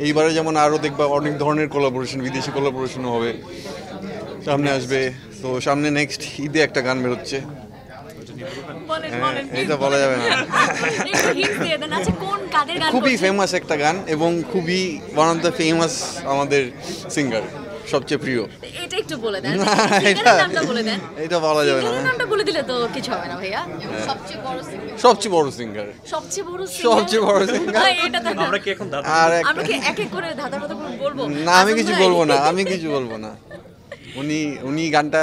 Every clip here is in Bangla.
এইবারে যেমন আরও দেখবা অনেক ধরনের কোলাবোরেশন, বিদেশি কোলাবোরেশনও হবে, সামনে আসবে। তো সামনে নেক্সট ঈদে একটা গান বেরোচ্ছে, এটা বলা যাবে না। খুবই ফেমাস একটা গান এবং খুবই ওয়ান অফ দ্য ফেমাস আমাদের সিঙ্গার, সবচেয়ে প্রিয়। এটা একটু বলে দেন, এটা নামটা বলে দেন। এটা বলা যাবে না, নামটা বলে দিলে তো কিছু হবে না ভাইয়া। সবচেয়ে বড় সিঙ্গার, সবচেয়ে বড় সিঙ্গার। এটা তো আমরা কি এখন আর আমরা কি এক এক করে ধাঁধা কথা বলবো? না, আমি কিছু বলবো না, আমি কিছু বলবো না। উনি গানটা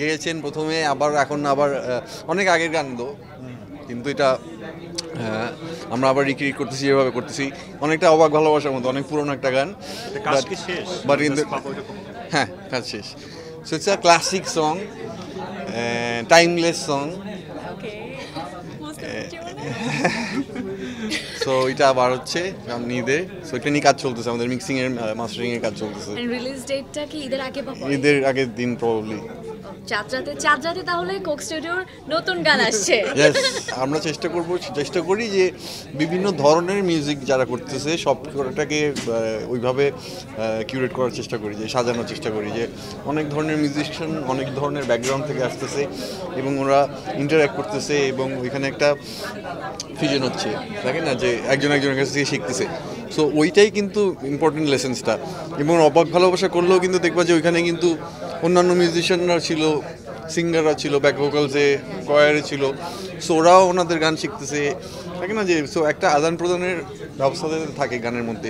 গেয়েছেন প্রথমে, এখন আবার অনেক আগের গান তো, কিন্তু এটা আমরা আবার রিক্রিয়েট করতেছি, যেভাবে করতেছি অনেকটা অবাক ভালোবাসার মতো, অনেক পুরনো একটা গান। কাজ কি শেষ? বাট ইন হ্যাঁ, কাজ শেষ। So it's a classic song, timeless song. So এটা আবার হচ্ছে সামনে ঈদে, সো এটা নিয়ে কাজ চলতেছে, আমাদের মিক্সিং এর মাস্টারিং এর কাজ চলতেছে। রিলিজ ডেটটা কি ঈদের আগে বা পরে? ঈদের আগের দিন প্রবাবলি। চাঁদরাতে তাহলে কোক স্টুডিওর নতুন গান আসছে। আমরা চেষ্টা করি যে বিভিন্ন ধরনের মিউজিক যারা করতেছে সবটাকে ওইভাবে কিউরেট করার চেষ্টা করি, যে সাজানোর চেষ্টা করি, যে অনেক ধরনের মিউজিশিয়ান অনেক ধরনের ব্যাকগ্রাউন্ড থেকে আসতেছে এবং ওরা ইন্টারঅ্যাক্ট করতেছে এবং ওইখানে একটা ফিউশন হচ্ছে, থাকে না, যে একজনের কাছ থেকে শিখতেছে। সো ওইটাই কিন্তু ইম্পর্টেন্ট লেসেন্সটা। এবং অবাক ভালোবাসা করলেও কিন্তু দেখবা যে ওইখানে কিন্তু অন্যান্য মিউজিশিয়ানরা ছিল, সিঙ্গাররা ছিল, ব্যাক ভোকালসে, কয়ারে ছিল। সো ওরাও ওনাদের গান শিখতেছে, থাকে না, যে সো একটা আদান প্রদানের ব্যবস্থা থাকে গানের মধ্যে।